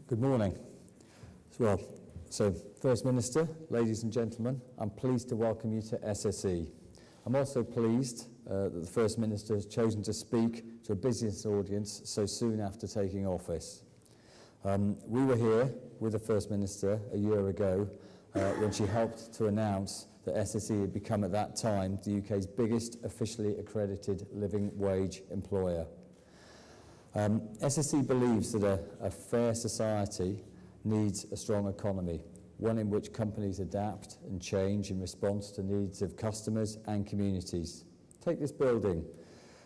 Good morning. So First Minister, ladies and gentlemen, I'm pleased to welcome you to SSE. I'm also pleased that the First Minister has chosen to speak to a business audience so soon after taking office. We were here with the First Minister a year ago when she helped to announce that SSE had become at that time the UK's biggest officially accredited living wage employer. SSE believes that a fair society needs a strong economy, one in which companies adapt and change in response to needs of customers and communities. Take this building.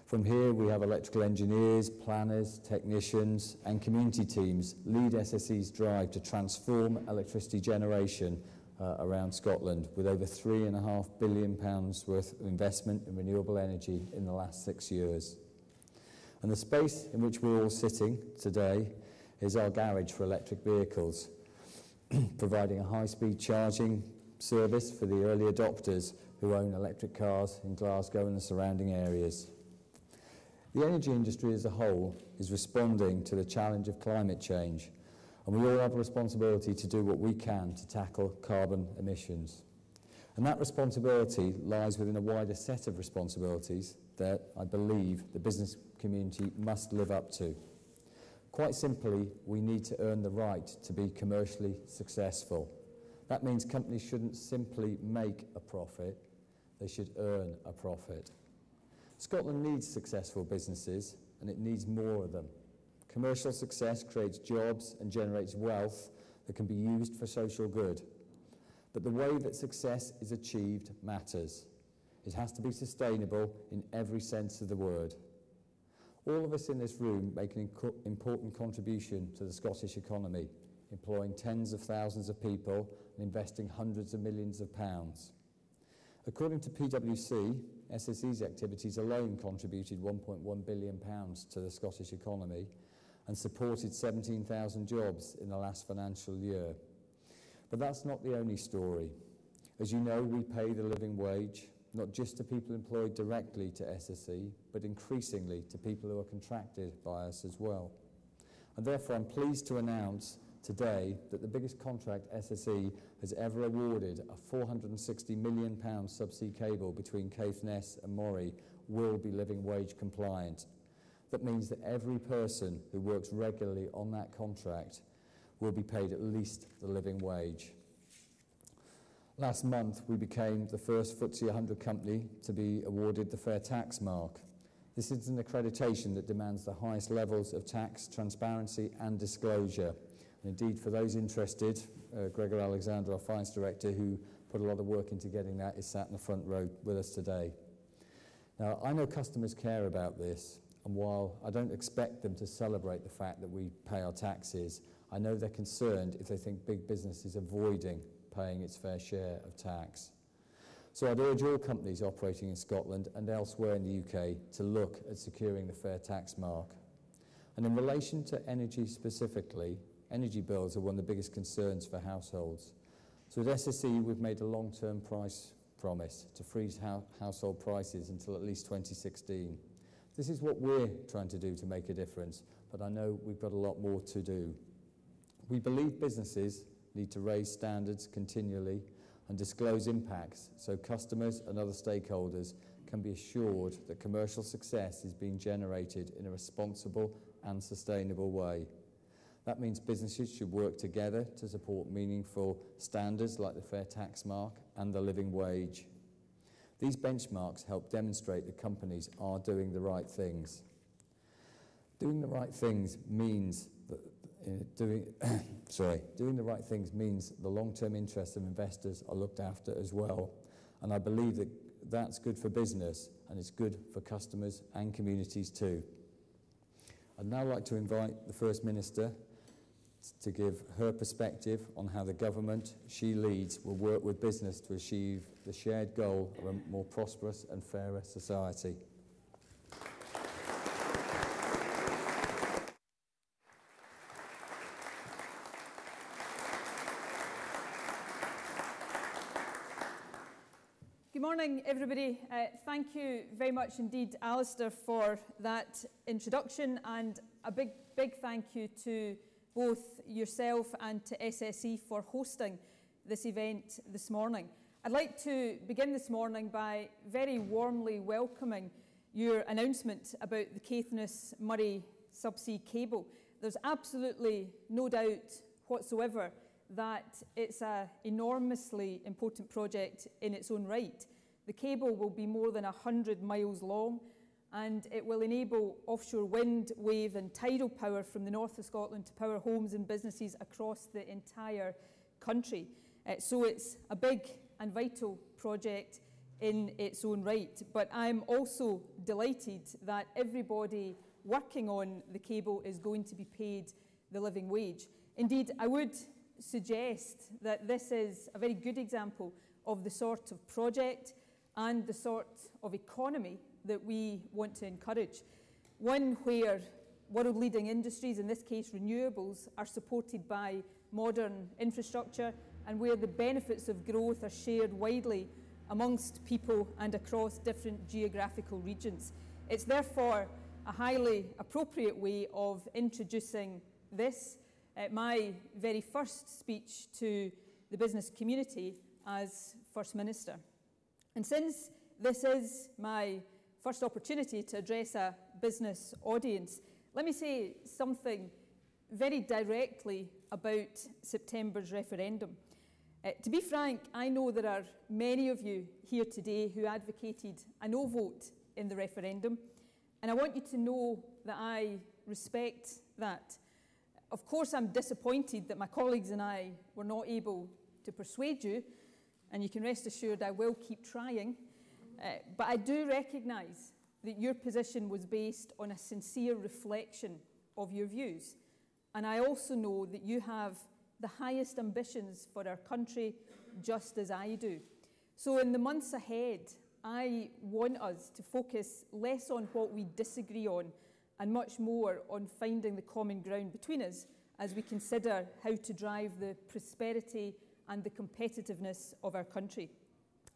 From here we have electrical engineers, planners, technicians and community teams lead SSE's drive to transform electricity generation around Scotland, with over £3.5 billion worth of investment in renewable energy in the last 6 years. And the space in which we're all sitting today is our garage for electric vehicles, providing a high-speed charging service for the early adopters who own electric cars in Glasgow and the surrounding areas. The energy industry as a whole is responding to the challenge of climate change, and we all have a responsibility to do what we can to tackle carbon emissions. And that responsibility lies within a wider set of responsibilities that I believe the business community must live up to. Quite simply, we need to earn the right to be commercially successful. That means companies shouldn't simply make a profit, they should earn a profit. Scotland needs successful businesses, and it needs more of them. Commercial success creates jobs and generates wealth that can be used for social good. But the way that success is achieved matters. It has to be sustainable in every sense of the word. All of us in this room make an important contribution to the Scottish economy, employing tens of thousands of people and investing hundreds of millions of pounds. According to PwC, SSE's activities alone contributed £1.1 billion to the Scottish economy and supported 17,000 jobs in the last financial year. But that's not the only story. As you know, we pay the living wage, not just to people employed directly to SSE, but increasingly to people who are contracted by us as well. And therefore I'm pleased to announce today that the biggest contract SSE has ever awarded, a £460 million subsea cable between Caithness and Moray, will be living wage compliant. That means that every person who works regularly on that contract will be paid at least the living wage. Last month, we became the first FTSE 100 company to be awarded the Fair Tax mark. This is an accreditation that demands the highest levels of tax transparency and disclosure. And indeed, for those interested, Gregor Alexander, our Finance Director, who put a lot of work into getting that, is sat in the front row with us today. Now, I know customers care about this, and while I don't expect them to celebrate the fact that we pay our taxes, I know they're concerned if they think big business is avoiding paying its fair share of tax. So I'd urge all companies operating in Scotland and elsewhere in the UK to look at securing the Fair Tax mark. And in relation to energy specifically, energy bills are one of the biggest concerns for households. So at SSE we've made a long-term price promise to freeze household prices until at least 2016. This is what we're trying to do to make a difference, but I know we've got a lot more to do. We believe businesses need to raise standards continually and disclose impacts so customers and other stakeholders can be assured that commercial success is being generated in a responsible and sustainable way. That means businesses should work together to support meaningful standards like the Fair Tax mark and the living wage. These benchmarks help demonstrate that companies are doing the right things. Doing the right things means that doing the right things means the long-term interests of investors are looked after as well. And I believe that that's good for business and it's good for customers and communities too. I'd now like to invite the First Minister to give her perspective on how the government she leads will work with business to achieve the shared goal of a more prosperous and fairer society. Good morning, everybody. Thank you very much indeed, Alistair, for that introduction, and a big thank you to both yourself and to SSE for hosting this event this morning. I'd like to begin this morning by very warmly welcoming your announcement about the Caithness-Murray subsea cable. There's absolutely no doubt whatsoever that it's an enormously important project in its own right. The cable will be more than 100 miles long, and it will enable offshore wind, wave and tidal power from the north of Scotland to power homes and businesses across the entire country. So it's a big and vital project in its own right. But I'm also delighted that everybody working on the cable is going to be paid the living wage. Indeed, I would suggest that this is a very good example of the sort of project and the sort of economy that we want to encourage. One where world-leading industries, in this case renewables, are supported by modern infrastructure and where the benefits of growth are shared widely amongst people and across different geographical regions. It's therefore a highly appropriate way of introducing this, my very first speech to the business community as First Minister. And since this is my first opportunity to address a business audience, let me say something very directly about September's referendum. To be frank, I know there are many of you here today who advocated a no vote in the referendum, and I want you to know that I respect that. Of course, I'm disappointed that my colleagues and I were not able to persuade you, and you can rest assured I will keep trying. But I do recognise that your position was based on a sincere reflection of your views. And I also know that you have the highest ambitions for our country, just as I do. So in the months ahead, I want us to focus less on what we disagree on and much more on finding the common ground between us as we consider how to drive the prosperity and the competitiveness of our country.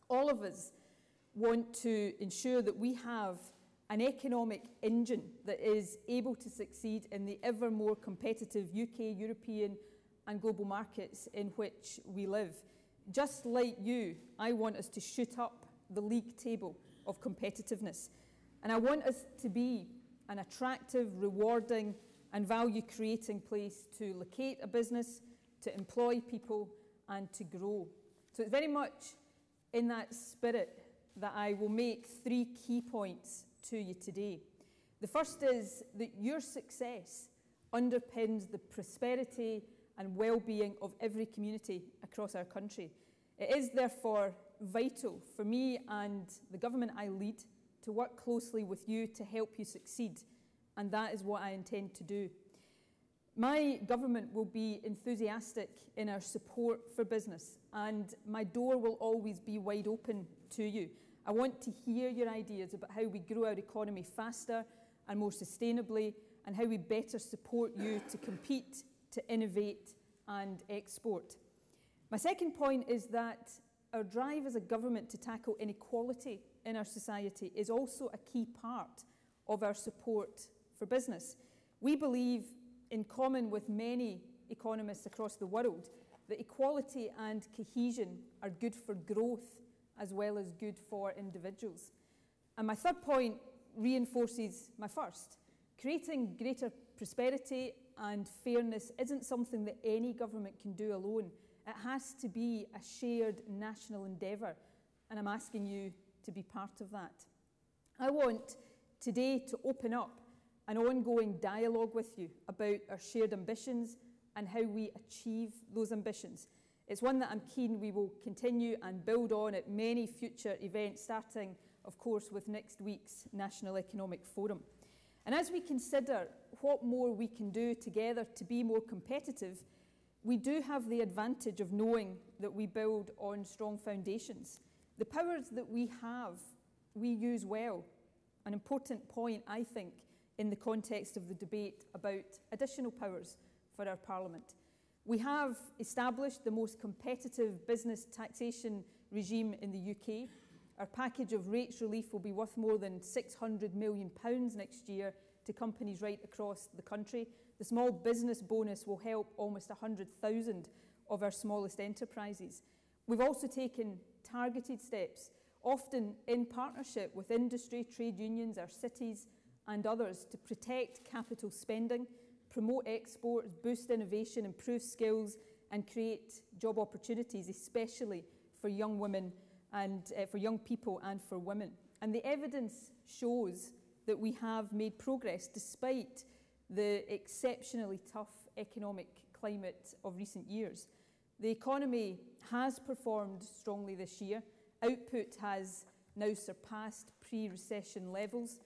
All of us want to ensure that we have an economic engine that is able to succeed in the ever more competitive UK, European and global markets in which we live. Just like you, I want us to shoot up the league table of competitiveness. And I want us to be an attractive, rewarding and value-creating place to locate a business, to employ people and to grow. So it's very much in that spirit that I will make three key points to you today. The first is that your success underpins the prosperity and well-being of every community across our country. It is therefore vital for me and the government I lead to work closely with you to help you succeed, and that is what I intend to do. My government will be enthusiastic in our support for business, and my door will always be wide open to you. I want to hear your ideas about how we grow our economy faster and more sustainably, and how we better support you to compete, to innovate and export. My second point is that our drive as a government to tackle inequality in our society is also a key part of our support for business. We believe, in common with many economists across the world, that equality and cohesion are good for growth as well as good for individuals. And my third point reinforces my first. Creating greater prosperity and fairness isn't something that any government can do alone. It has to be a shared national endeavour, and I'm asking you to be part of that. I want today to open up an ongoing dialogue with you about our shared ambitions and how we achieve those ambitions. It's one that I'm keen we will continue and build on at many future events, starting, of course, with next week's National Economic Forum. And as we consider what more we can do together to be more competitive, we do have the advantage of knowing that we build on strong foundations. The powers that we have, we use well. An important point, I think, in the context of the debate about additional powers for our Parliament. We have established the most competitive business taxation regime in the UK. Our package of rates relief will be worth more than £600 million next year to companies right across the country. The small business bonus will help almost 100,000 of our smallest enterprises. We've also taken targeted steps, often in partnership with industry, trade unions, our cities and others, to protect capital spending, promote exports, boost innovation, improve skills and create job opportunities, especially for young women and for young people and for women. And the evidence shows that we have made progress despite the exceptionally tough economic climate of recent years. The economy has performed strongly this year. Output has now surpassed pre-recession levels.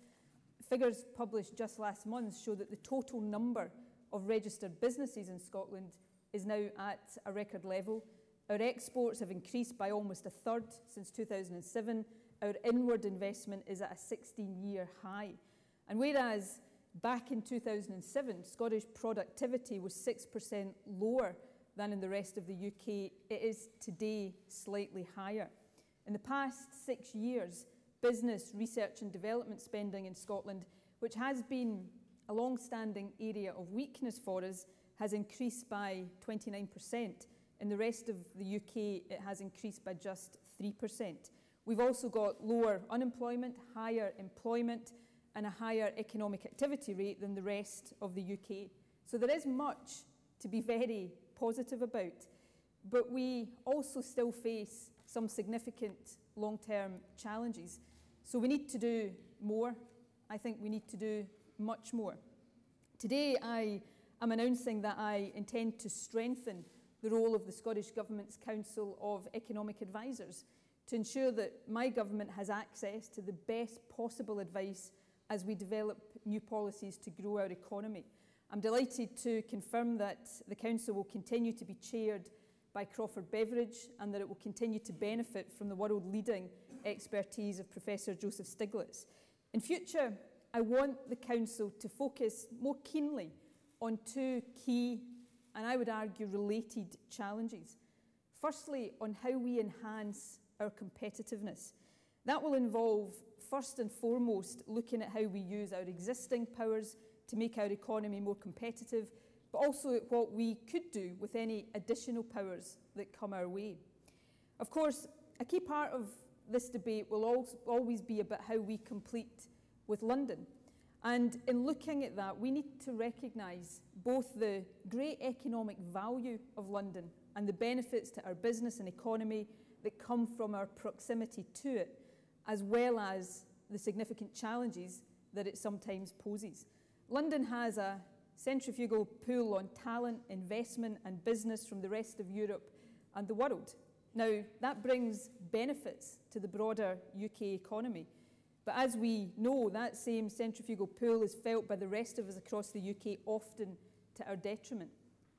Figures published just last month show that the total number of registered businesses in Scotland is now at a record level. Our exports have increased by almost a third since 2007. Our inward investment is at a 16-year high. And whereas back in 2007, Scottish productivity was 6% lower than in the rest of the UK, it is today slightly higher. In the past 6 years, business, research and development spending in Scotland, which has been a long-standing area of weakness for us, has increased by 29%. In the rest of the UK, it has increased by just 3%. We've also got lower unemployment, higher employment, and a higher economic activity rate than the rest of the UK. So there is much to be very positive about, but we also still face some significant long-term challenges. So we need to do more. I think we need to do much more. Today, I am announcing that I intend to strengthen the role of the Scottish Government's Council of Economic Advisers to ensure that my government has access to the best possible advice as we develop new policies to grow our economy. I'm delighted to confirm that the Council will continue to be chaired by Crawford Beveridge and that it will continue to benefit from the world-leading expertise of Professor Joseph Stiglitz. In future, I want the Council to focus more keenly on two key, and I would argue related, challenges. Firstly, on how we enhance our competitiveness. That will involve, first and foremost, looking at how we use our existing powers to make our economy more competitive, but also at what we could do with any additional powers that come our way. Of course, a key part of this debate will always be about how we compete with London. And in looking at that, we need to recognise both the great economic value of London and the benefits to our business and economy that come from our proximity to it, as well as the significant challenges that it sometimes poses. London has a centrifugal pull on talent, investment and business from the rest of Europe and the world. Now, that brings benefits to the broader UK economy. But as we know, that same centrifugal pull is felt by the rest of us across the UK, often to our detriment.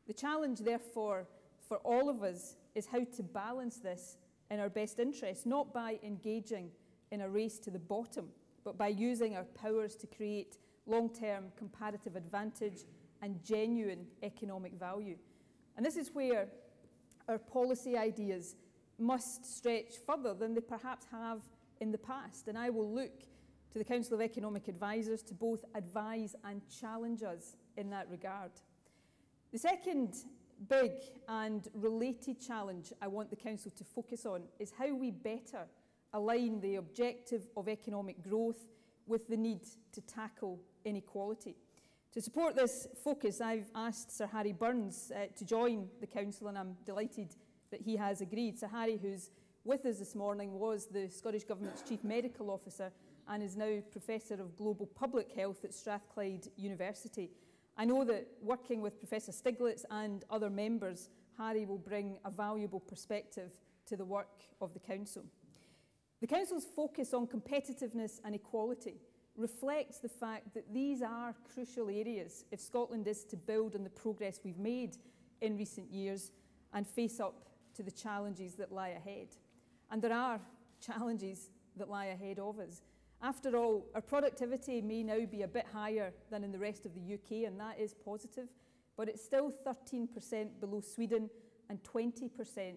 The challenge, therefore, for all of us is how to balance this in our best interest, not by engaging in a race to the bottom, but by using our powers to create long-term comparative advantage and genuine economic value. And this is where our policy ideas must stretch further than they perhaps have in the past. And I will look to the Council of Economic Advisers to both advise and challenge us in that regard. The second big and related challenge I want the Council to focus on is how we better align the objective of economic growth with the need to tackle inequality. To support this focus, I've asked Sir Harry Burns to join the Council, and I'm delighted that he has agreed. Sir Harry, who's with us this morning, was the Scottish Government's Chief Medical Officer and is now Professor of Global Public Health at Strathclyde University. I know that working with Professor Stiglitz and other members, Harry will bring a valuable perspective to the work of the Council. The Council's focus on competitiveness and equality reflects the fact that these are crucial areas if Scotland is to build on the progress we've made in recent years and face up to the challenges that lie ahead. And there are challenges that lie ahead of us. After all, our productivity may now be a bit higher than in the rest of the UK, and that is positive, but it's still 13% below Sweden and 20%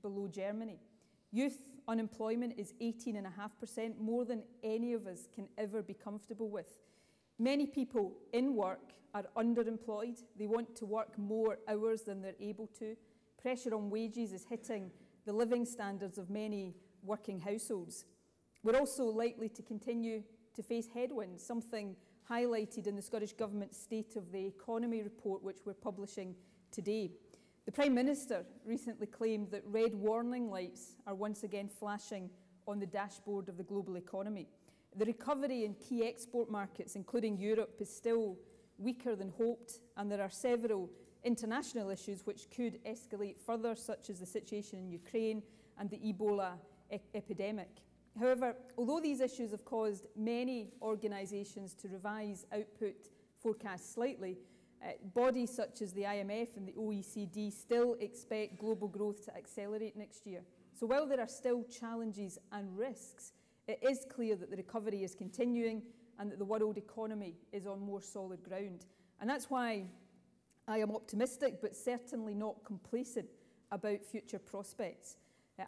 below Germany. Youth unemployment is 18.5%, more than any of us can ever be comfortable with. Many people in work are underemployed. They want to work more hours than they're able to. Pressure on wages is hitting the living standards of many working households. We're also likely to continue to face headwinds, something highlighted in the Scottish Government's State of the Economy report, which we're publishing today. The Prime Minister recently claimed that red warning lights are once again flashing on the dashboard of the global economy. The recovery in key export markets, including Europe, is still weaker than hoped, and there are several international issues which could escalate further, such as the situation in Ukraine and the Ebola epidemic. However, although these issues have caused many organisations to revise output forecasts slightly, bodies such as the IMF and the OECD still expect global growth to accelerate next year. So while there are still challenges and risks, it is clear that the recovery is continuing and that the world economy is on more solid ground. And that's why I am optimistic, but certainly not complacent about future prospects.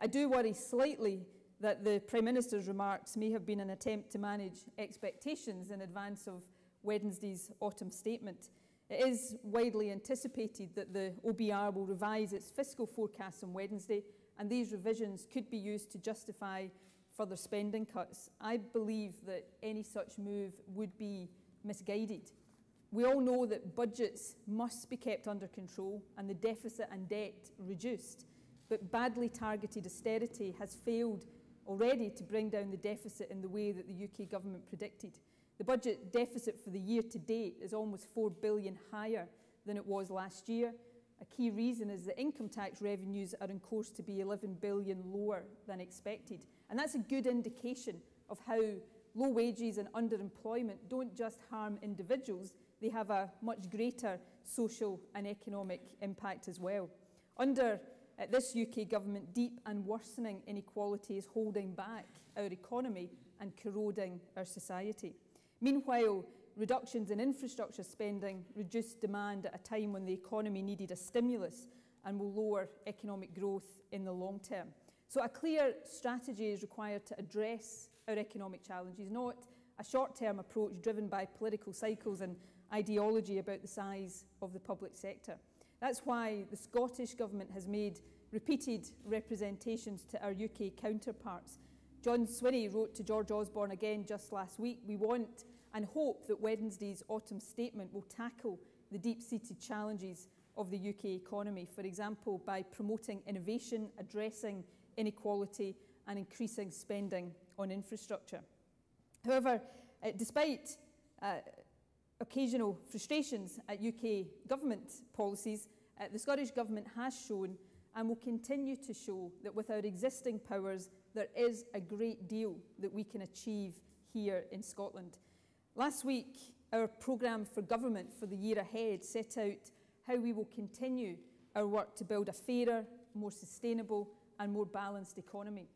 I do worry slightly that the Prime Minister's remarks may have been an attempt to manage expectations in advance of Wednesday's autumn statement. It is widely anticipated that the OBR will revise its fiscal forecasts on Wednesday, and these revisions could be used to justify further spending cuts. I believe that any such move would be misguided. We all know that budgets must be kept under control and the deficit and debt reduced, but badly targeted austerity has failed already to bring down the deficit in the way that the UK government predicted. The budget deficit for the year to date is almost £4 billion higher than it was last year. A key reason is that income tax revenues are on course to be £11 billion lower than expected. And that's a good indication of how low wages and underemployment don't just harm individuals, they have a much greater social and economic impact as well. Under this UK government, deep and worsening inequality is holding back our economy and corroding our society. Meanwhile, reductions in infrastructure spending reduced demand at a time when the economy needed a stimulus and will lower economic growth in the long term. So a clear strategy is required to address our economic challenges, not a short-term approach driven by political cycles and ideology about the size of the public sector. That's why the Scottish Government has made repeated representations to our UK counterparts. John Swinney wrote to George Osborne again just last week, "We want and hope that Wednesday's autumn statement will tackle the deep-seated challenges of the UK economy, for example, by promoting innovation, addressing inequality and increasing spending on infrastructure." However, despite occasional frustrations at UK government policies, the Scottish Government has shown and will continue to show that with our existing powers, there is a great deal that we can achieve here in Scotland. Last week, our programme for government for the year ahead set out how we will continue our work to build a fairer, more sustainable and more balanced economy.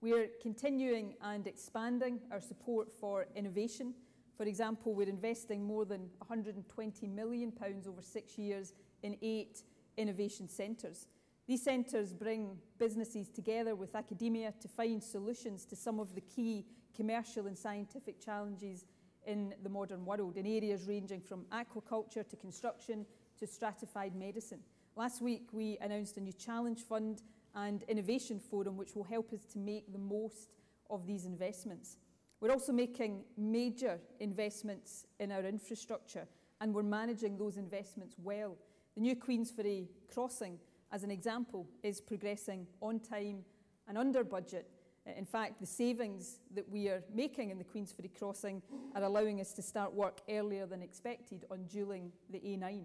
We are continuing and expanding our support for innovation. For example, we're investing more than £120 million over 6 years in 8 innovation centres. These centres bring businesses together with academia to find solutions to some of the key commercial and scientific challenges in the modern world, in areas ranging from aquaculture to construction to stratified medicine. Last week, we announced a new challenge fund and innovation forum which will help us to make the most of these investments. We're also making major investments in our infrastructure, and we're managing those investments well. The new Queensferry crossing, as an example, is progressing on time and under budget. In fact, the savings that we are making in the Queensferry crossing are allowing us to start work earlier than expected on dualling the A9.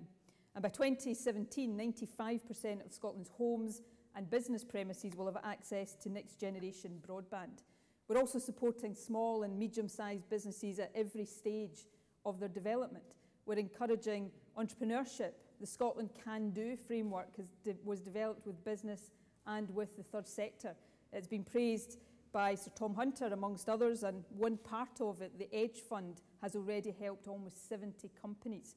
And by 2017, 95% of Scotland's homes and business premises will have access to next-generation broadband. We're also supporting small and medium-sized businesses at every stage of their development. We're encouraging entrepreneurship. The Scotland Can Do framework was developed with business and with the third sector. It's been praised by Sir Tom Hunter, amongst others, and one part of it, the Edge Fund, has already helped almost 70 companies.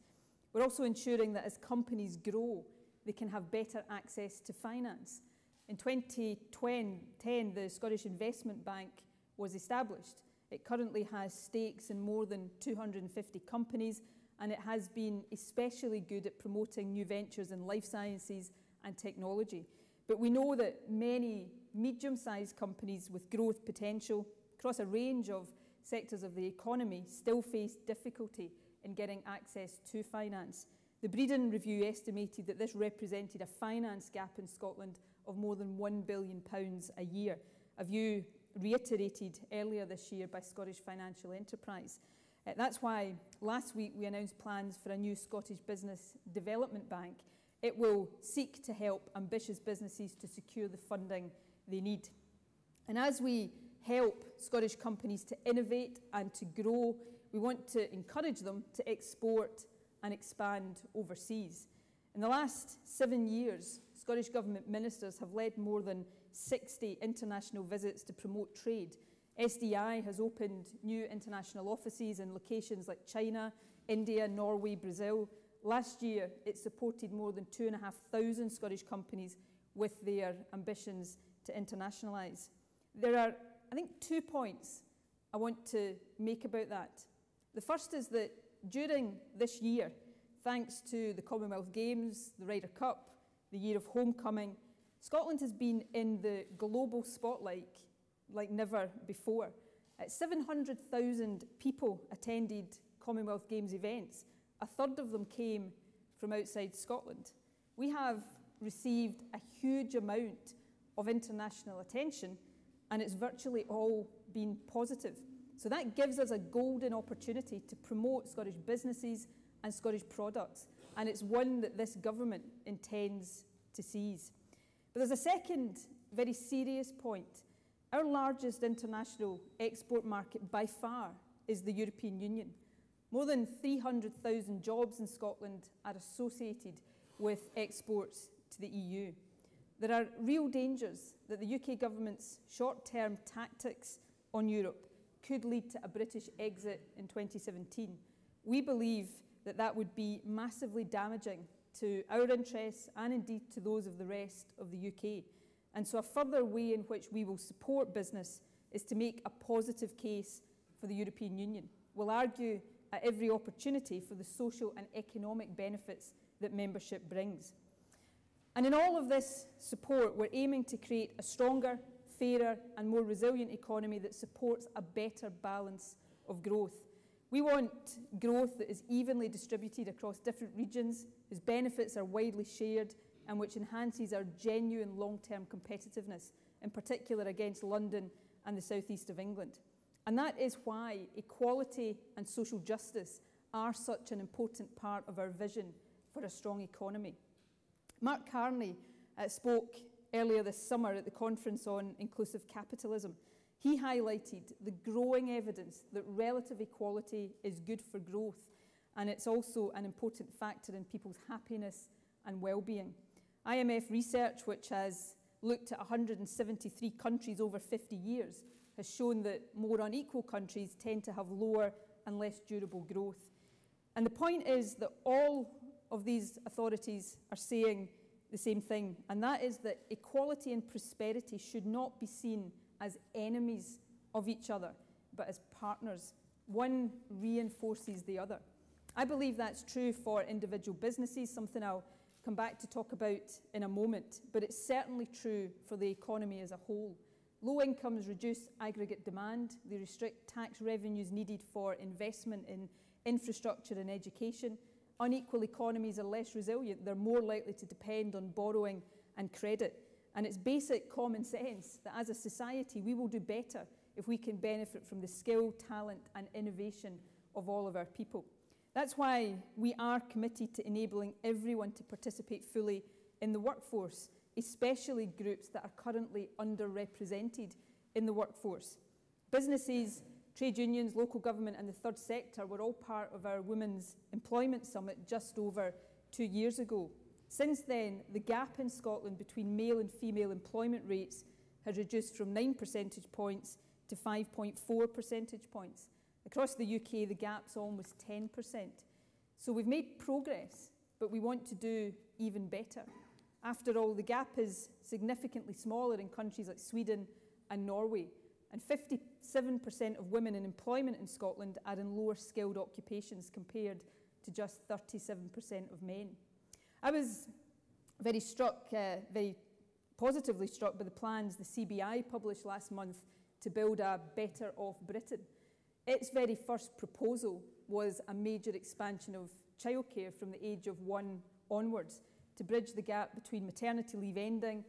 We're also ensuring that as companies grow, they can have better access to finance. In 2010, the Scottish Investment Bank was established. It currently has stakes in more than 250 companies, and it has been especially good at promoting new ventures in life sciences and technology. But we know that many medium-sized companies with growth potential across a range of sectors of the economy still face difficulty in getting access to finance. The Breeden Review estimated that this represented a finance gap in Scotland of more than £1 billion a year, a view reiterated earlier this year by Scottish Financial Enterprise. That's why last week we announced plans for a new Scottish Business Development Bank. It will seek to help ambitious businesses to secure the funding they need. And as we help Scottish companies to innovate and to grow, we want to encourage them to export and expand overseas. In the last 7 years, Scottish Government ministers have led more than 60 international visits to promote trade. SDI has opened new international offices in locations like China, India, Norway, Brazil. Last year, it supported more than 2,500 Scottish companies with their ambitions to internationalise. There are, I think, 2 points I want to make about that. The first is that during this year, thanks to the Commonwealth Games, the Ryder Cup, the Year of Homecoming, Scotland has been in the global spotlight like never before. 700,000 people attended Commonwealth Games events. A third of them came from outside Scotland. We have received a huge amount of international attention, and it's virtually all been positive. So that gives us a golden opportunity to promote Scottish businesses and Scottish products, and it's one that this government intends to seize. But there's a second very serious point. Our largest international export market by far is the European Union. More than 300,000 jobs in Scotland are associated with exports to the EU. There are real dangers that the UK government's short-term tactics on Europe could lead to a British exit in 2017. We believe that that would be massively damaging to our interests and indeed to those of the rest of the UK. And so a further way in which we will support business is to make a positive case for the European Union. We'll argue at every opportunity for the social and economic benefits that membership brings. And in all of this support, we're aiming to create a stronger, fairer and more resilient economy that supports a better balance of growth. We want growth that is evenly distributed across different regions, whose benefits are widely shared and which enhances our genuine long-term competitiveness, in particular against London and the southeast of England. And that is why equality and social justice are such an important part of our vision for a strong economy. Mark Carney spoke earlier this summer at the conference on inclusive capitalism. He highlighted the growing evidence that relative equality is good for growth, and it's also an important factor in people's happiness and well-being. IMF research, which has looked at 173 countries over 50 years, has shown that more unequal countries tend to have lower and less durable growth. And the point is that all of these authorities are saying the same thing, and that is that equality and prosperity should not be seen as enemies of each other, but as partners. One reinforces the other. I believe that's true for individual businesses, something I'll come back to talk about in a moment, but it's certainly true for the economy as a whole. Low incomes reduce aggregate demand, they restrict tax revenues needed for investment in infrastructure and education. Unequal economies are less resilient, they're more likely to depend on borrowing and credit. And it's basic common sense that as a society we will do better if we can benefit from the skill, talent and innovation of all of our people. That's why we are committed to enabling everyone to participate fully in the workforce, especially groups that are currently underrepresented in the workforce. Businesses, trade unions, local government and the third sector were all part of our Women's Employment Summit just over 2 years ago. Since then, the gap in Scotland between male and female employment rates has reduced from 9 percentage points to 5.4 percentage points. Across the UK, the gap's almost 10%. So we've made progress, but we want to do even better. After all, the gap is significantly smaller in countries like Sweden and Norway. and 57% of women in employment in Scotland are in lower skilled occupations compared to just 37% of men. I was very positively struck by the plans the CBI published last month to build a better off Britain. Its very first proposal was a major expansion of childcare from the age of 1 onwards to bridge the gap between maternity leave ending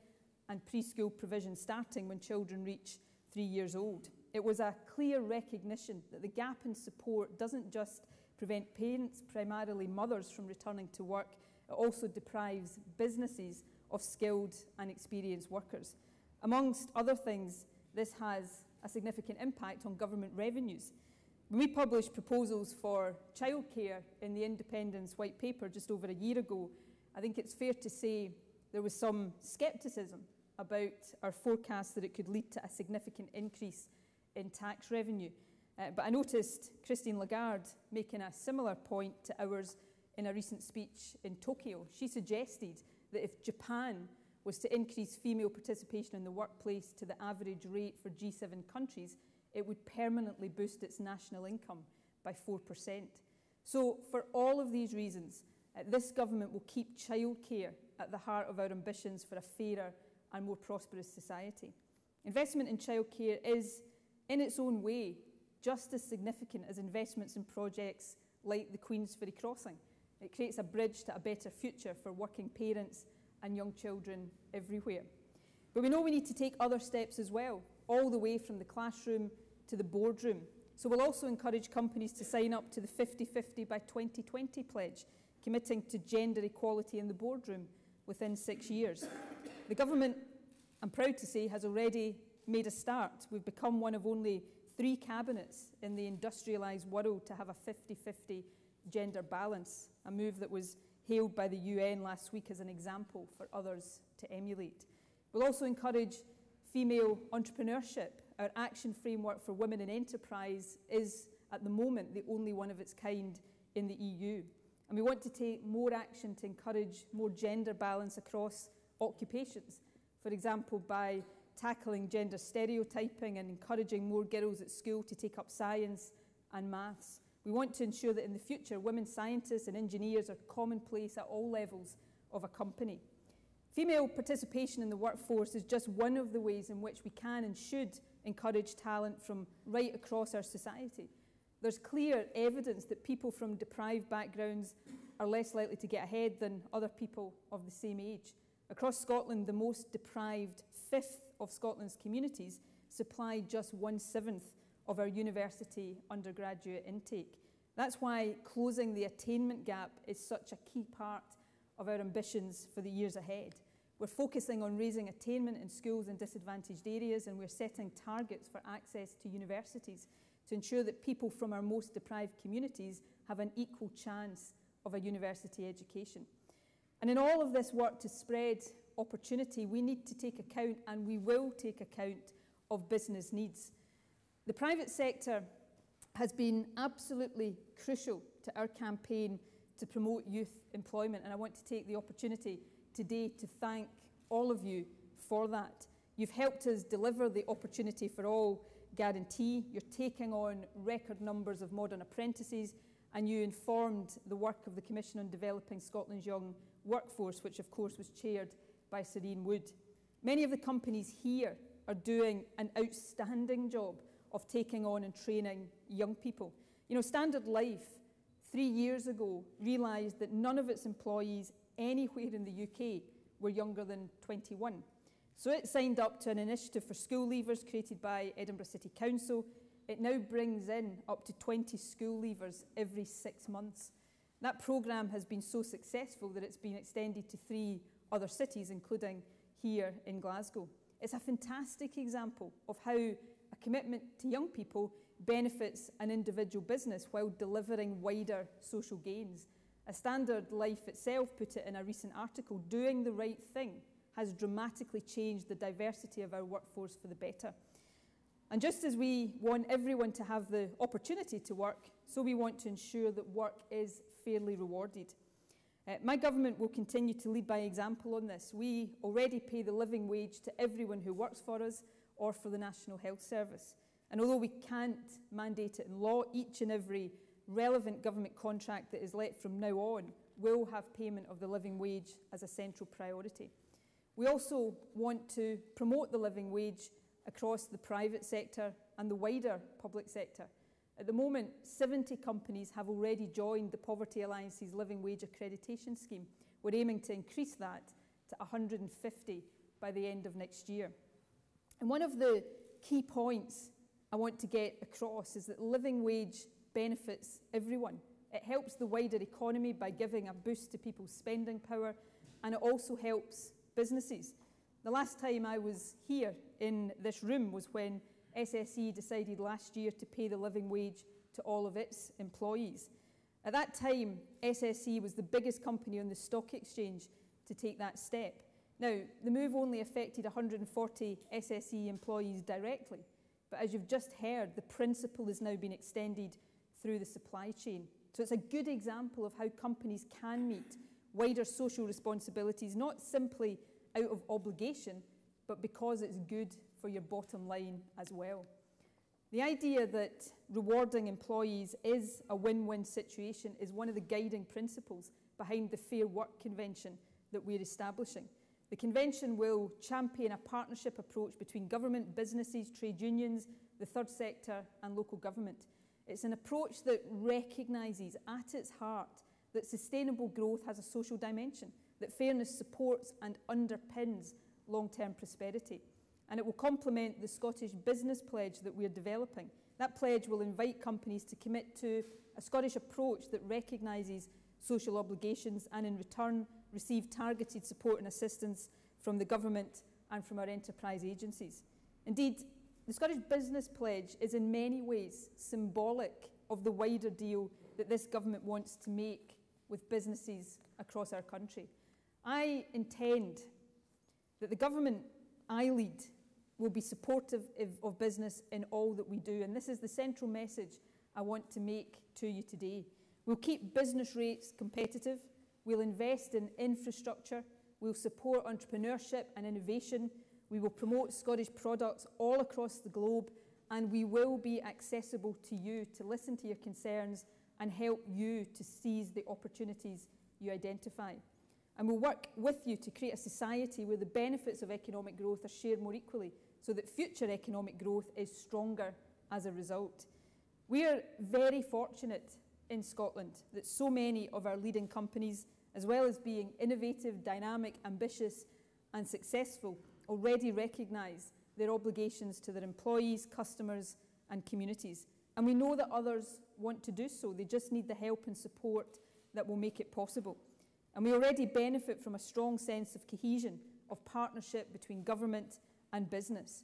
and preschool provision starting when children reach 3 years old. It was a clear recognition that the gap in support doesn't just prevent parents, primarily mothers, from returning to work, it also deprives businesses of skilled and experienced workers. Amongst other things, this has a significant impact on government revenues. When we published proposals for childcare in the Independence White Paper just over a year ago, I think it's fair to say there was some scepticism about our forecast that it could lead to a significant increase in tax revenue. But I noticed Christine Lagarde making a similar point to ours in a recent speech in Tokyo. She suggested that if Japan was to increase female participation in the workplace to the average rate for G7 countries, it would permanently boost its national income by 4%. So for all of these reasons, this government will keep childcare at the heart of our ambitions for a fairer and more prosperous society. Investment in childcare is, in its own way, just as significant as investments in projects like the Queensferry Crossing. It creates a bridge to a better future for working parents and young children everywhere. But we know we need to take other steps as well, all the way from the classroom to the boardroom. So we'll also encourage companies to sign up to the 50-50 by 2020 pledge, committing to gender equality in the boardroom within 6 years. The government, I'm proud to say, has already made a start. We've become one of only 3 cabinets in the industrialised world to have a 50-50 gender balance, a move that was hailed by the UN last week as an example for others to emulate. We'll also encourage female entrepreneurship. Our action framework for women in enterprise is, at the moment, the only one of its kind in the EU. And we want to take more action to encourage more gender balance across occupations. For example, by tackling gender stereotyping and encouraging more girls at school to take up science and maths. We want to ensure that in the future, women scientists and engineers are commonplace at all levels of a company. Female participation in the workforce is just one of the ways in which we can and should encourage talent from right across our society. There's clear evidence that people from deprived backgrounds are less likely to get ahead than other people of the same age. Across Scotland, the most deprived 5th of Scotland's communities supply just 1/7 of our university undergraduate intake. That's why closing the attainment gap is such a key part of our ambitions for the years ahead. We're focusing on raising attainment in schools in disadvantaged areas, and we're setting targets for access to universities to ensure that people from our most deprived communities have an equal chance of a university education. And in all of this work to spread opportunity, we need to take account, and we will take account, of business needs. The private sector has been absolutely crucial to our campaign to promote youth employment, and I want to take the opportunity today to thank all of you for that. You've helped us deliver the Opportunity for All guarantee. You're taking on record numbers of modern apprentices, and you informed the work of the Commission on Developing Scotland's Young Workforce, which of course was chaired by Sir Ian Wood. Many of the companies here are doing an outstanding job of taking on and training young people. You know, Standard Life 3 years ago realised that none of its employees anywhere in the UK were younger than 21. So it signed up to an initiative for school leavers created by Edinburgh City Council. It now brings in up to 20 school leavers every 6 months. That programme has been so successful that it's been extended to 3 other cities, including here in Glasgow. It's a fantastic example of how a commitment to young people benefits an individual business while delivering wider social gains. As Standard Life itself put it in a recent article, doing the right thing has dramatically changed the diversity of our workforce for the better. And just as we want everyone to have the opportunity to work, so we want to ensure that work is fairly rewarded. My government will continue to lead by example on this. We already pay the living wage to everyone who works for us. or for the National Health Service. And although we can't mandate it in law, each and every relevant government contract that is let from now on will have payment of the living wage as a central priority. We also want to promote the living wage across the private sector and the wider public sector. At the moment, 70 companies have already joined the Poverty Alliance's Living Wage Accreditation Scheme. We're aiming to increase that to 150 by the end of next year. And one of the key points I want to get across is that living wage benefits everyone. It helps the wider economy by giving a boost to people's spending power, and it also helps businesses. The last time I was here in this room was when SSE decided last year to pay the living wage to all of its employees. At that time, SSE was the biggest company on the stock exchange to take that step. Now, the move only affected 140 SSE employees directly, but as you've just heard, the principle has now been extended through the supply chain. So it's a good example of how companies can meet wider social responsibilities, not simply out of obligation, but because it's good for your bottom line as well. The idea that rewarding employees is a win-win situation is one of the guiding principles behind the Fair Work Convention that we're establishing. The convention will champion a partnership approach between government, businesses, trade unions, the third sector and local government. It's an approach that recognises at its heart that sustainable growth has a social dimension, that fairness supports and underpins long-term prosperity. And it will complement the Scottish Business Pledge that we're developing. That pledge will invite companies to commit to a Scottish approach that recognises social obligations and in return receive targeted support and assistance from the government and from our enterprise agencies. Indeed, the Scottish Business Pledge is in many ways symbolic of the wider deal that this government wants to make with businesses across our country. I intend that the government I lead will be supportive of business in all that we do, and this is the central message I want to make to you today. We'll keep business rates competitive, we'll invest in infrastructure, we'll support entrepreneurship and innovation, we will promote Scottish products all across the globe, and we will be accessible to you to listen to your concerns and help you to seize the opportunities you identify. And we'll work with you to create a society where the benefits of economic growth are shared more equally, so that future economic growth is stronger as a result. We are very fortunate in Scotland that so many of our leading companies, as well as being innovative, dynamic, ambitious and successful, already recognise their obligations to their employees, customers and communities. And we know that others want to do so. They just need the help and support that will make it possible. And we already benefit from a strong sense of cohesion, of partnership between government and business.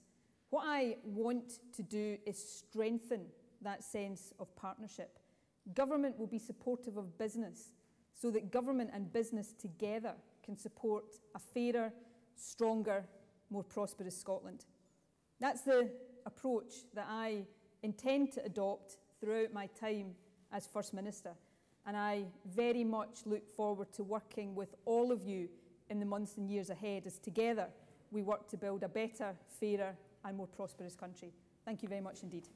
What I want to do is strengthen that sense of partnership. Government will be supportive of business so that government and business together can support a fairer, stronger, more prosperous Scotland. That's the approach that I intend to adopt throughout my time as First Minister, and I very much look forward to working with all of you in the months and years ahead as together we work to build a better, fairer and more prosperous country. Thank you very much indeed.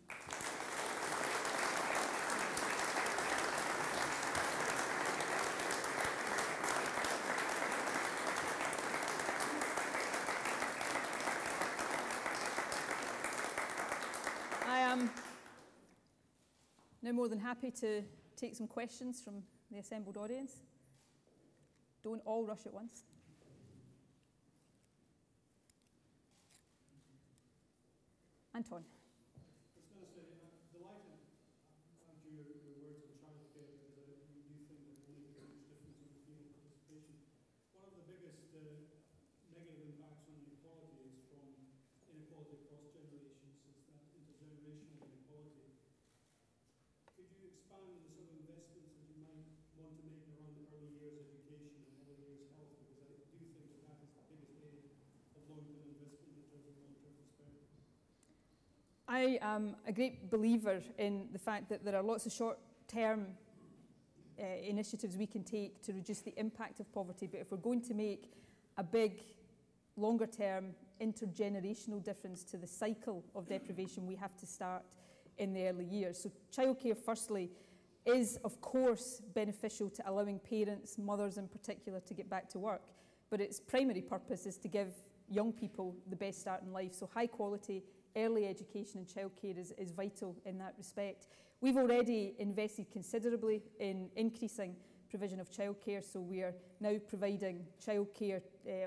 I am now more than happy to take some questions from the assembled audience. Don't all rush at once. Anton. Minister, I'm delighted under your words on childcare because you think that will make a huge difference in the field of participation. One of the biggest negative impacts on inequality is from inequality across generations. It's that intergenerational inequality. Could you expand on the sort of investments that you might want to make around early years education and early years health? Because I do think that that is the biggest area of long-term investment in terms of long-term prosperity. I am a great believer in the fact that there are lots of short-term initiatives we can take to reduce the impact of poverty, but if we're going to make a big, longer-term intergenerational difference to the cycle of deprivation, we have to start in the early years. So childcare, firstly, is of course beneficial to allowing parents, mothers in particular, to get back to work. But its primary purpose is to give young people the best start in life. So high quality early education and childcare is vital in that respect. We've already invested considerably in increasing provision of childcare, so we are now providing childcare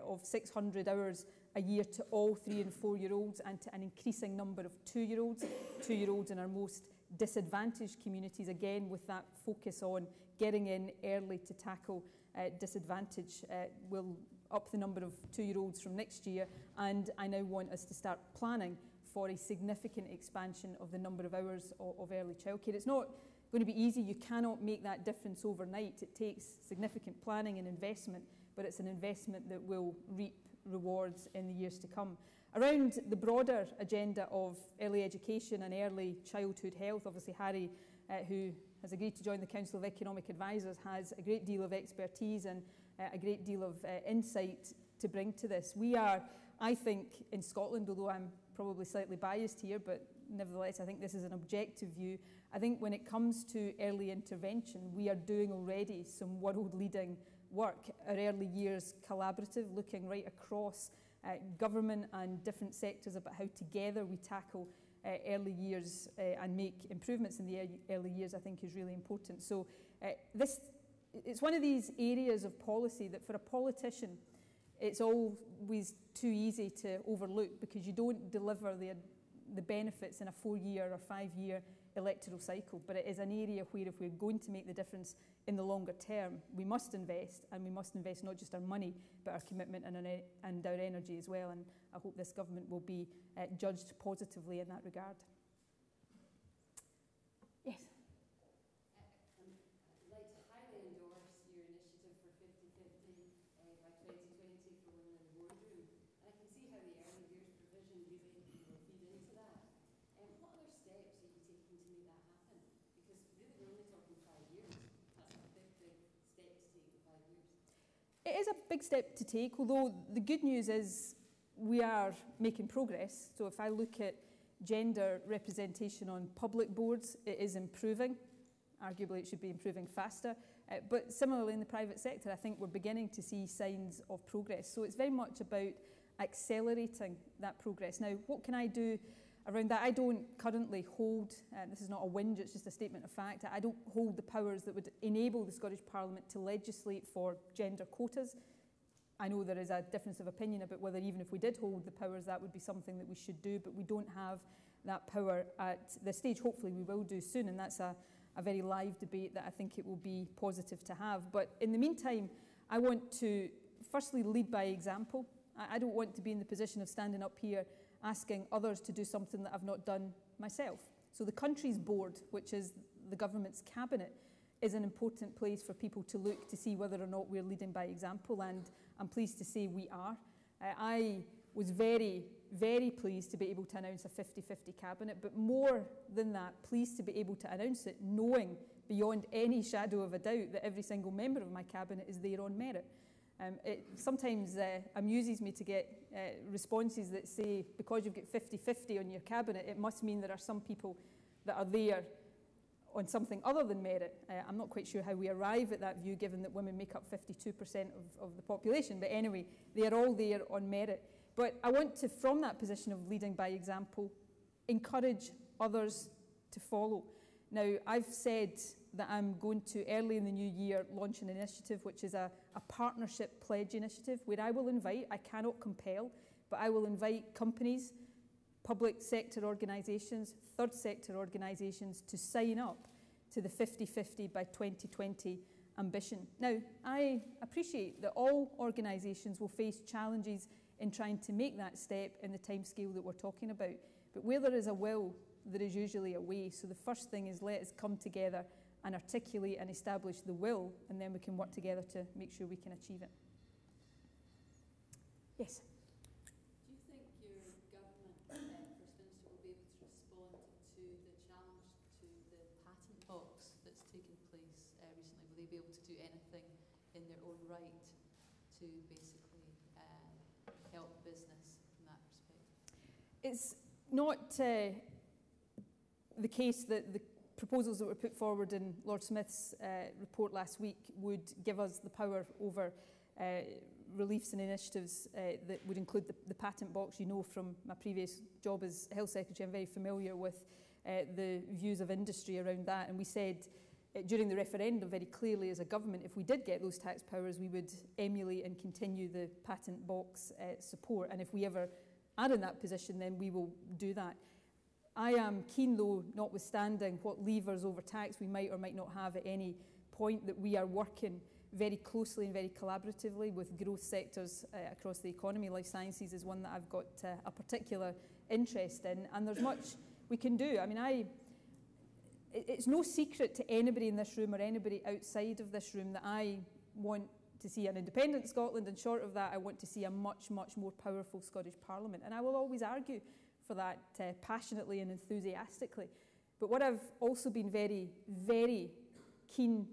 of 600 hours a year to all 3- and 4-year-olds and to an increasing number of 2-year-olds in our most disadvantaged communities, again with that focus on getting in early to tackle disadvantage. We'll up the number of 2-year-olds from next year, and I now want us to start planning for a significant expansion of the number of hours of early childcare. It's not going to be easy. You cannot make that difference overnight. It takes significant planning and investment, but it's an investment that will reap rewards in the years to come. Around the broader agenda of early education and early childhood health, obviously Harry, who has agreed to join the Council of Economic Advisers, has a great deal of expertise and a great deal of insight to bring to this. We are, I think, in Scotland, although I'm probably slightly biased here, but nevertheless I think this is an objective view. I think when it comes to early intervention, we are doing already some world-leading work. Our early years collaborative, looking right across government and different sectors about how together we tackle early years and make improvements in the early years, I think is really important. So it's one of these areas of policy that for a politician it's always too easy to overlook, because you don't deliver the benefits in a 4-year or 5-year electoral cycle. But it is an area where if we're going to make the difference in the longer term, we must invest, and we must invest not just our money, but our commitment and our energy as well. And I hope this government will be judged positively in that regard. Yes. I'd like to highly endorse your initiative for 50-50 by 2020 for women in the boardroom. And I can see how the early years provision really will feed into that. What other steps are you taking to make that happen? Because really we're only talking 5 years. That's a big, big step to take in 5 years. It is a big step to take, although the good news is we are making progress. So if I look at gender representation on public boards, it is improving. Arguably it should be improving faster. But similarly in the private sector, I think we're beginning to see signs of progress. So it's very much about accelerating that progress. Now, what can I do around that? I don't currently hold, this is not a whinge, it's just a statement of fact, I don't hold the powers that would enable the Scottish Parliament to legislate for gender quotas. I know there is a difference of opinion about whether even if we did hold the powers, that would be something that we should do, but we don't have that power at this stage. Hopefully we will do soon, and that's a very live debate that I think it will be positive to have. But in the meantime, I want to firstly lead by example. I don't want to be in the position of standing up here asking others to do something that I've not done myself. So the country's board, which is the government's cabinet, is an important place for people to look to see whether or not we're leading by example, and I'm pleased to say we are. I was very, very pleased to be able to announce a 50-50 cabinet, but more than that, pleased to be able to announce it knowing beyond any shadow of a doubt that every single member of my cabinet is there on merit. It sometimes amuses me to get responses that say, because you've got 50-50 on your cabinet, it must mean there are some people that are there on something other than merit. I'm not quite sure how we arrive at that view, given that women make up 52% of the population. But anyway, they are all there on merit. But I want to, from that position of leading by example, encourage others to follow. Now, I've said that I'm going to, early in the new year, launch an initiative, which is a partnership pledge initiative, where I will invite, I cannot compel, but I will invite companies, public sector organisations, third sector organisations to sign up to the 50-50 by 2020 ambition. Now, I appreciate that all organisations will face challenges in trying to make that step in the timescale that we're talking about. But where there is a will, there is usually a way. So the first thing is let us come together and articulate and establish the will, and then we can work together to make sure we can achieve it. Yes? Do you think your government, First Minister, will be able to respond to the challenge to the patent box that's taken place recently? Will they be able to do anything in their own right to basically help business from that It's not the case that the proposals that were put forward in Lord Smith's report last week would give us the power over reliefs and initiatives that would include the patent box. You know from my previous job as Health Secretary, I'm very familiar with the views of industry around that, and we said during the referendum very clearly as a government, if we did get those tax powers, we would emulate and continue the patent box support, and if we ever are in that position, then we will do that. I am keen, though, notwithstanding what levers over tax we might or might not have at any point, that we are working very closely and very collaboratively with growth sectors across the economy. Life sciences is one that I've got a particular interest in, and there's much we can do. I mean, it's no secret to anybody in this room or anybody outside of this room that I want to see an independent Scotland, and short of that, I want to see a much, much more powerful Scottish Parliament, and I will always argue for that passionately and enthusiastically. But what I've also been very, very keen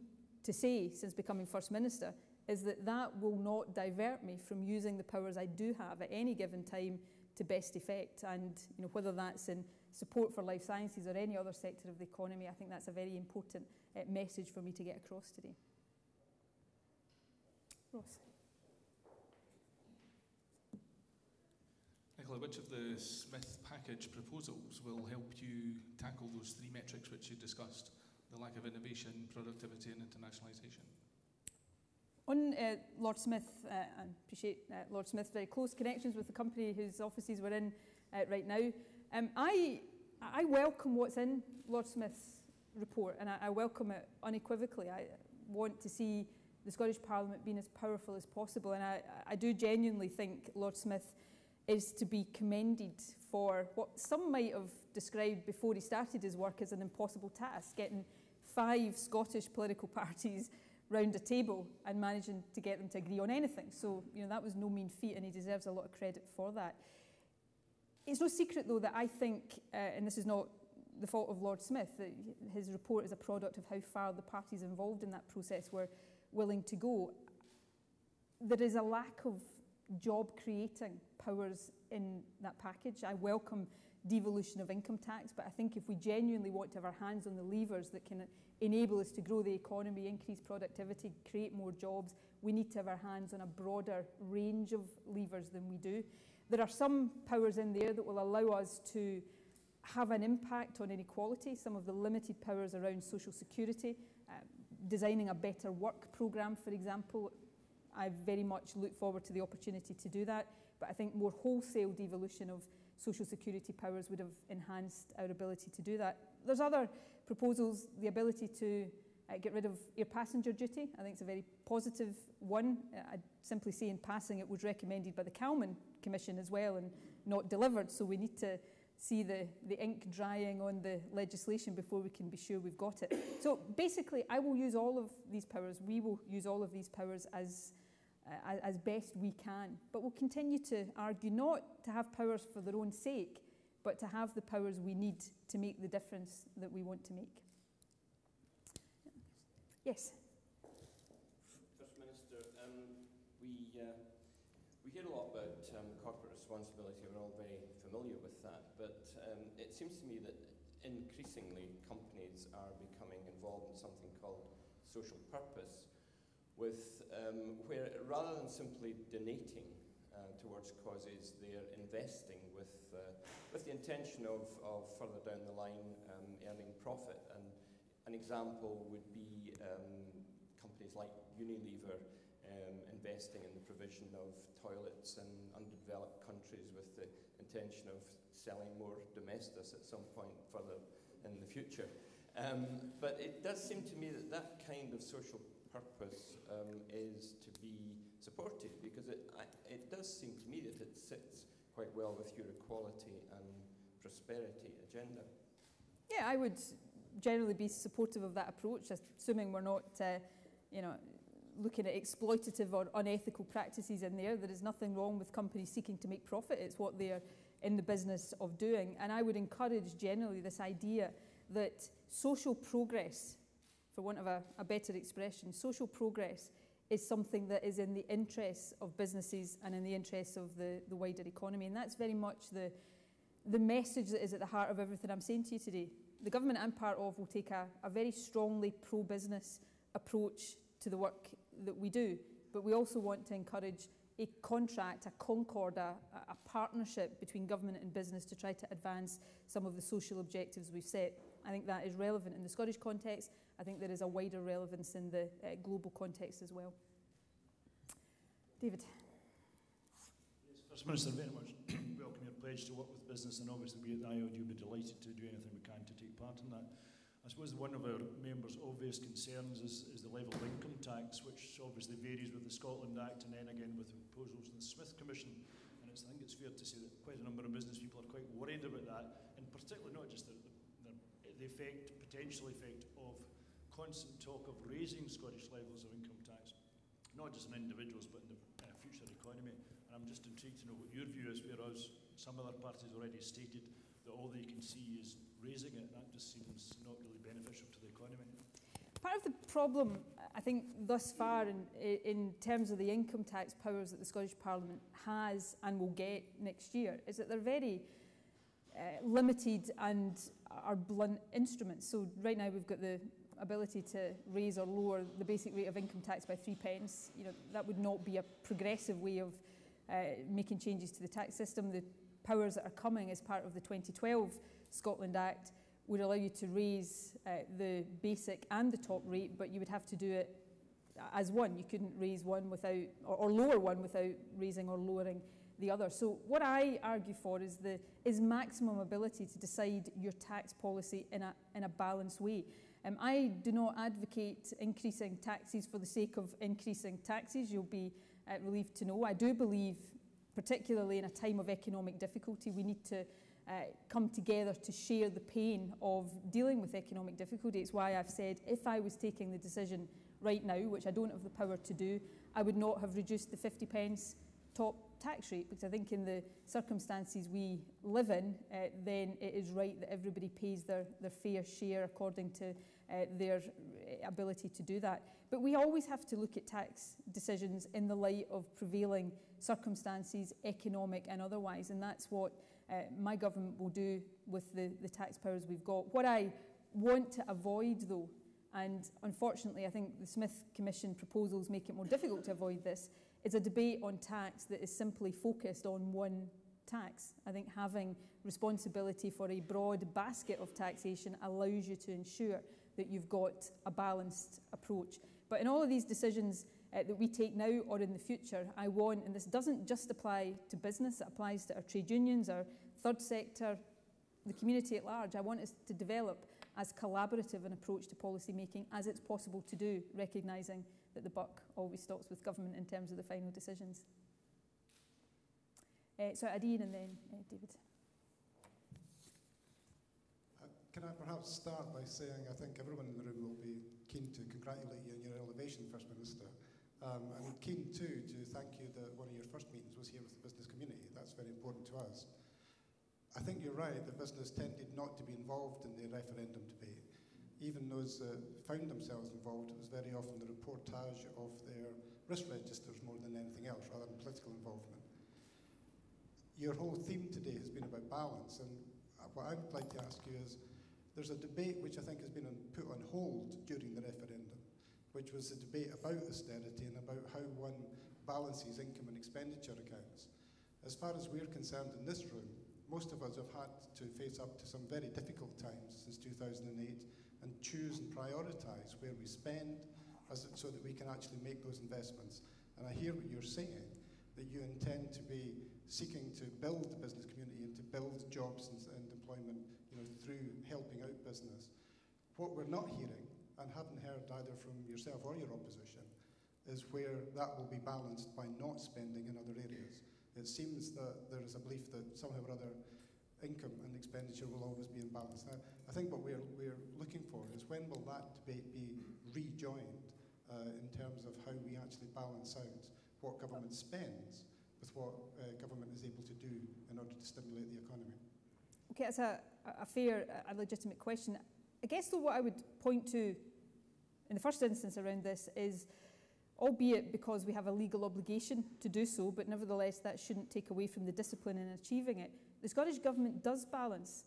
to say since becoming First Minister is that that will not divert me from using the powers I do have at any given time to best effect. And whether that's in support for life sciences or any other sector of the economy, I think that's a very important message for me to get across today. Ross. Nicola, which of the Smith package proposals will help you tackle those three metrics which you discussed? The lack of innovation, productivity and internationalisation? On Lord Smith, I appreciate Lord Smith's very close connections with the company whose offices we're in right now. I welcome what's in Lord Smith's report, and I welcome it unequivocally. I want to see the Scottish Parliament being as powerful as possible, and I do genuinely think Lord Smith is to be commended for what some might have described before he started his work as an impossible task, getting 5 Scottish political parties round a table and managing to get them to agree on anything. So, that was no mean feat, and he deserves a lot of credit for that. It's no secret, though, that I think, and this is not the fault of Lord Smith, that his report is a product of how far the parties involved in that process were willing to go. There is a lack of job-creating powers in that package. I welcome devolution of income tax, but I think if we genuinely want to have our hands on the levers that can enable us to grow the economy, increase productivity, create more jobs, we need to have our hands on a broader range of levers than we do. There are some powers in there that will allow us to have an impact on inequality, some of the limited powers around social security, designing a better work programme, for example. I very much look forward to the opportunity to do that, but I think more wholesale devolution of social security powers would have enhanced our ability to do that. There's other proposals, the ability to get rid of air passenger duty. I think it's a very positive one. I'd simply say in passing it was recommended by the Calman Commission as well and not delivered, so we need to see the ink drying on the legislation before we can be sure we've got it. So basically, I will use all of these powers, we will use all of these powers as best we can. But we'll continue to argue not to have powers for their own sake, but to have the powers we need to make the difference that we want to make. Yes? First Minister, we hear a lot about corporate responsibility. We're all very familiar with that, but it seems to me that increasingly companies are becoming involved in something called social purpose, with where rather than simply donating towards causes, they're investing with the intention of further down the line earning profit. And an example would be companies like Unilever investing in the provision of toilets in underdeveloped countries with the intention of selling more domestics at some point further in the future. But it does seem to me that that kind of social purpose is to be supported, because it does seem to me that it sits quite well with your equality and prosperity agenda. Yeah, I would generally be supportive of that approach, assuming we're not, looking at exploitative or unethical practices in there. There is nothing wrong with companies seeking to make profit. It's what they're in the business of doing. And I would encourage generally this idea that social progress, for want of a better expression, social progress is something that is in the interests of businesses and in the interests of the wider economy. And that's very much the the message that is at the heart of everything I'm saying to you today. The government I'm part of will take a very strongly pro-business approach to the work that we do, but we also want to encourage a contract, a concord, a partnership between government and business to try to advance some of the social objectives we've set. I think that is relevant in the Scottish context. I think there is a wider relevance in the global context as well. David. Yes, First Minister, very much welcome your pledge to work with business, and obviously we at the IOD will be delighted to do anything we can to take part in that. I suppose one of our members' obvious concerns is the level of income tax, which obviously varies with the Scotland Act and then again with the proposals in the Smith Commission. And I think it's fair to say that quite a number of business people are quite worried about that, and particularly not just the potential effect of constant talk of raising Scottish levels of income tax, not just in individuals but in the future economy. And I'm just intrigued to know what your view is, whereas some other parties already stated that all they can see is raising it. That just seems not really beneficial to the economy. Part of the problem, I think, thus far in terms of the income tax powers that the Scottish Parliament has and will get next year is that they're very limited and are blunt instruments. So right now we've got the ability to raise or lower the basic rate of income tax by 3 pence. You know, that would not be a progressive way of making changes to the tax system. The powers that are coming as part of the 2012 Scotland Act would allow you to raise the basic and the top rate, but you would have to do it as one. You couldn't raise one without, or lower one without raising or lowering the other. So what I argue for is maximum ability to decide your tax policy in a balanced way. I do not advocate increasing taxes for the sake of increasing taxes. You'll be relieved to know. I do believe, particularly in a time of economic difficulty, we need to come together to share the pain of dealing with economic difficulty. It's why I've said if I was taking the decision right now, which I don't have the power to do, I would not have reduced the 50 pence top tax rate, because I think in the circumstances we live in, then it is right that everybody pays their fair share according to their ability to do that. But we always have to look at tax decisions in the light of prevailing circumstances, economic and otherwise, and that's what my government will do with the tax powers we've got. What I want to avoid, though, and unfortunately I think the Smith Commission proposals make it more difficult to avoid this, is a debate on tax that is simply focused on one tax. I think having responsibility for a broad basket of taxation allows you to ensure that you've got a balanced approach. But in all of these decisions that we take now or in the future, I want, and this doesn't just apply to business, it applies to our trade unions, our third sector, the community at large, I want us to develop as collaborative an approach to policy making as it's possible to do, recognising that the buck always stops with government in terms of the final decisions. So Adine and then David. Can I perhaps start by saying I think everyone in the room will be keen to congratulate you on your elevation, First Minister. I'm keen too to thank you that one of your first meetings was here with the business community. That's very important to us. I think you're right that business tended not to be involved in the referendum debate. Even those that found themselves involved, it was very often the reportage of their risk registers more than anything else, rather than political involvement. Your whole theme today has been about balance, and what I would like to ask you is, there's a debate which I think has been put on hold during the referendum, which was the debate about austerity and about how one balances income and expenditure accounts. As far as we're concerned in this room, most of us have had to face up to some very difficult times since 2008 and choose and prioritise where we spend so that we can actually make those investments. And I hear what you're saying, that you intend to be seeking to build the business community and to build jobs and employment, through helping out business. What we're not hearing, and haven't heard either from yourself or your opposition, is where that will be balanced by not spending in other areas. It seems that there is a belief that somehow or other income and expenditure will always be in balance. Now, I think what we're looking for is when will that debate be rejoined in terms of how we actually balance out what government spends with what government is able to do in order to stimulate the economy. Okay, that's a fair, a legitimate question. I guess though what I would point to in the first instance around this is, albeit because we have a legal obligation to do so, but nevertheless that shouldn't take away from the discipline in achieving it, The Scottish Government does balance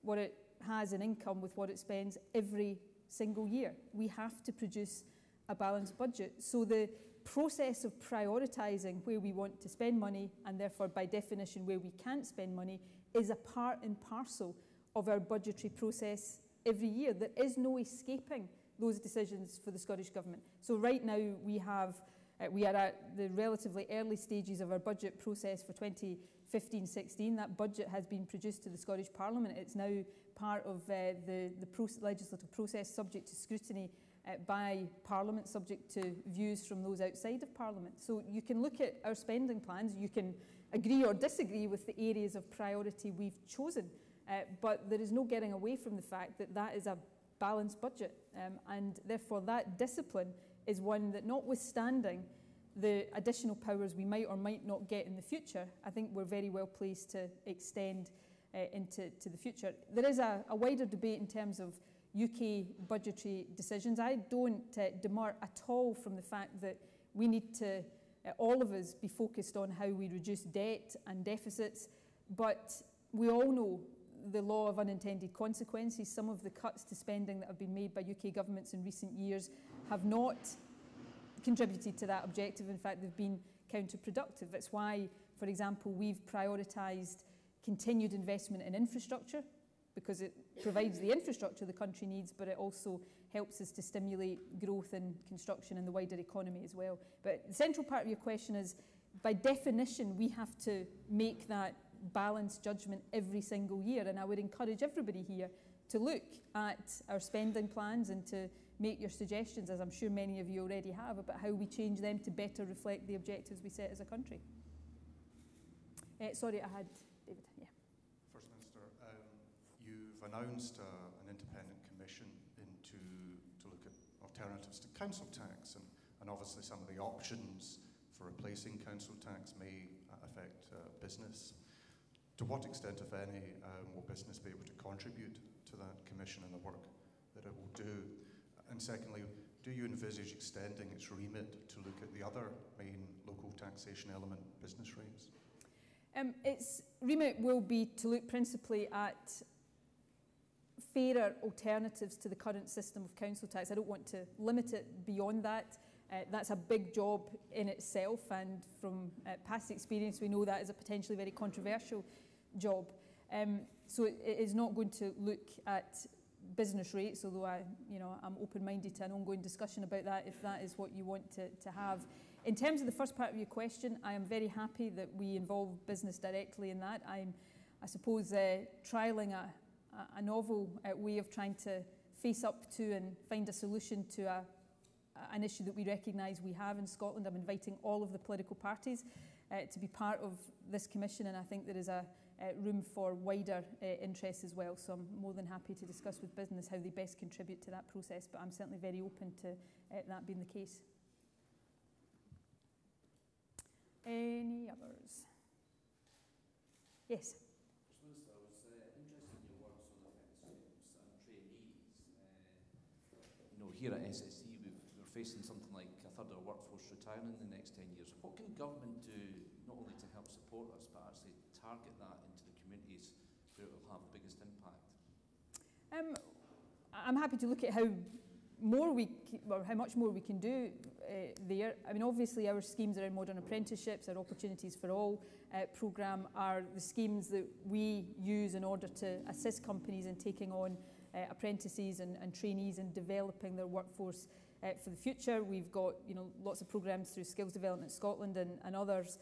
what it has in income with what it spends every single year. We have to produce a balanced budget. So the process of prioritising where we want to spend money, and therefore by definition where we can't spend money, is a part and parcel of our budgetary process every year. There is no escaping those decisions for the Scottish Government. So right now we are at the relatively early stages of our budget process for 2015-16. That budget has been produced to the Scottish Parliament. It's now part of the legislative process, subject to scrutiny by Parliament, subject to views from those outside of Parliament. So you can look at our spending plans, you can agree or disagree with the areas of priority we've chosen, but there is no getting away from the fact that that is a balanced budget, and therefore that discipline is one that, notwithstanding the additional powers we might or might not get in the future, I think we're very well placed to extend into the future. There is a wider debate in terms of UK budgetary decisions. I don't demur at all from the fact that we need to, all of us, be focused on how we reduce debt and deficits, but we all know the law of unintended consequences. Some of the cuts to spending that have been made by UK governments in recent years have not contributed to that objective. In fact, they've been counterproductive. That's why, for example, we've prioritised continued investment in infrastructure, because it provides the infrastructure the country needs, but it also helps us to stimulate growth in construction and the wider economy as well. But the central part of your question is, by definition, we have to make that balanced judgment every single year, and I would encourage everybody here to look at our spending plans and to make your suggestions, as I'm sure many of you already have, about how we change them to better reflect the objectives we set as a country. Sorry, I had David. Yeah. First Minister, you've announced an independent commission to look at alternatives to council tax, and obviously some of the options for replacing council tax may affect business. To what extent, if any, will business be able to contribute to that commission and the work that it will do? And secondly, do you envisage extending its remit to look at the other main local taxation element, business rates? Its remit will be to look principally at fairer alternatives to the current system of council tax. I don't want to limit it beyond that. That's a big job in itself, and from past experience we know that is a potentially very controversial job. So it is not going to look at business rates, although I'm open-minded to an ongoing discussion about that if that is what you want to have. In terms of the first part of your question, I am very happy that we involve business directly in that. I suppose trialling a novel way of trying to face up to and find a solution to an issue that we recognise we have in Scotland. I'm inviting all of the political parties to be part of this commission, and I think there is a room for wider interest as well. So I'm more than happy to discuss with business how they best contribute to that process, but I'm certainly very open to that being the case. Any others? Yes. Minister, I was interested in your words on apprenticeships and trainees. Here at SSE, we're facing something like a third of our workforce retiring in the next 10 years. What can government do, not only to help support us, but actually target that into the communities where it will have the biggest impact? I'm happy to look at how much more we can do there. I mean, obviously our schemes around modern apprenticeships, our Opportunities for All programme are the schemes that we use in order to assist companies in taking on apprentices and trainees and developing their workforce for the future. We've got lots of programmes through Skills Development Scotland and others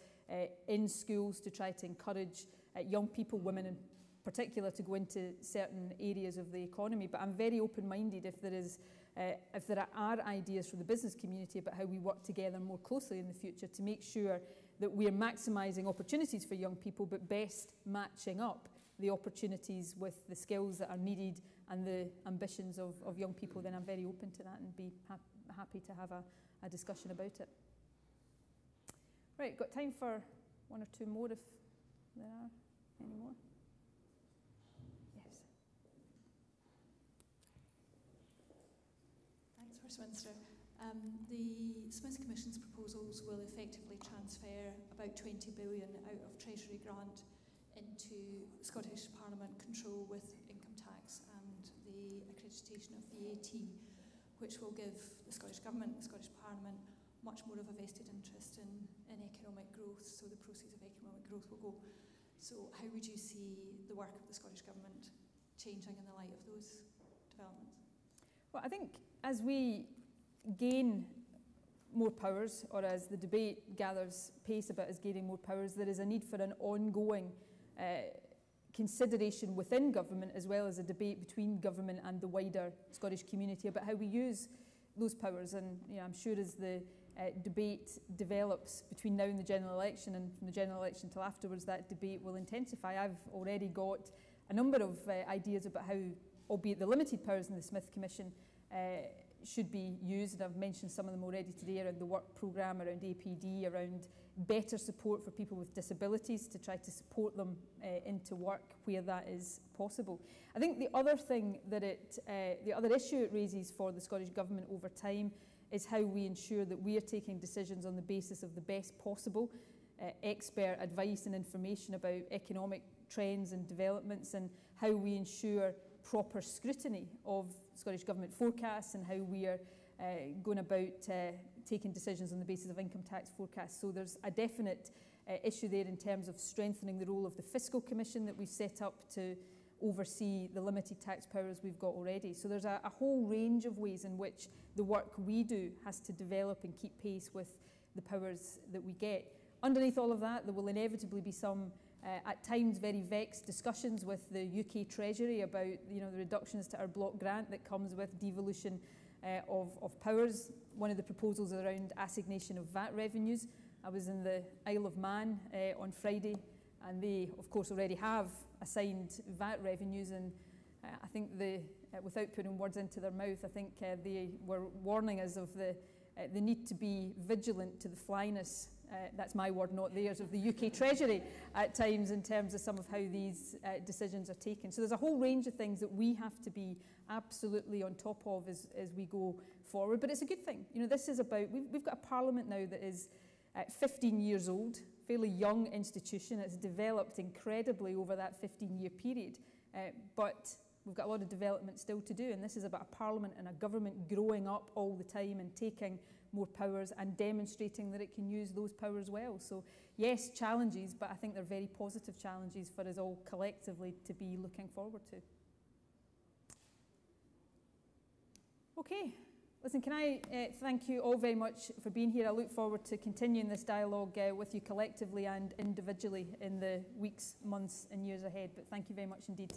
in schools to try to encourage young people, women in particular, to go into certain areas of the economy. But I'm very open-minded if there are ideas from the business community about how we work together more closely in the future to make sure that we're maximising opportunities for young people, but best matching up the opportunities with the skills that are needed and the ambitions of young people, then I'm very open to that and be happy to have a discussion about it. Right, got time for one or two more if there are any more. Yes. Thanks, First Minister. The Smith Commission's proposals will effectively transfer about 20 billion out of Treasury grant into Scottish Parliament control with income tax and the accreditation of VAT, which will give the Scottish Government, the Scottish Parliament, much more of a vested interest in economic growth, so the proceeds of economic growth will go. So how would you see the work of the Scottish Government changing in the light of those developments? Well, I think as we gain more powers, or as the debate gathers pace about us gaining more powers, there is a need for an ongoing consideration within government, as well as a debate between government and the wider Scottish community about how we use those powers. And I'm sure as the debate develops between now and the general election, and from the general election till afterwards, that debate will intensify. I've already got a number of ideas about how, albeit the limited powers in the Smith Commission, should be used, and I've mentioned some of them already today, around the work programme, around APD, around better support for people with disabilities to try to support them into work where that is possible. I think the other thing that the other issue it raises for the Scottish Government over time is how we ensure that we are taking decisions on the basis of the best possible expert advice and information about economic trends and developments, and how we ensure proper scrutiny of Scottish Government forecasts, and how we are going about taking decisions on the basis of income tax forecasts. So there's a definite issue there in terms of strengthening the role of the Fiscal Commission that we've set up to oversee the limited tax powers we've got already. So there's a whole range of ways in which the work we do has to develop and keep pace with the powers that we get. Underneath all of that, there will inevitably be some at times very vexed discussions with the UK Treasury about the reductions to our block grant that comes with devolution of powers. One of the proposals is around assignation of VAT revenues. I was in the Isle of Man on Friday, and they of course already have assigned VAT revenues, and I think without putting words into their mouth, I think they were warning us of the need to be vigilant to the flyness, that's my word, not theirs, of the UK Treasury at times in terms of some of how these decisions are taken. So there's a whole range of things that we have to be absolutely on top of as we go forward. But it's a good thing. This is about, we've got a Parliament now that is 15 years old, fairly young institution. It's developed incredibly over that 15-year period. But we've got a lot of development still to do, and this is about a Parliament and a government growing up all the time and taking more powers and demonstrating that it can use those powers well. So yes, challenges, but I think they're very positive challenges for us all collectively to be looking forward to. Okay, listen, can I thank you all very much for being here. I look forward to continuing this dialogue with you collectively and individually in the weeks, months and years ahead, but thank you very much indeed.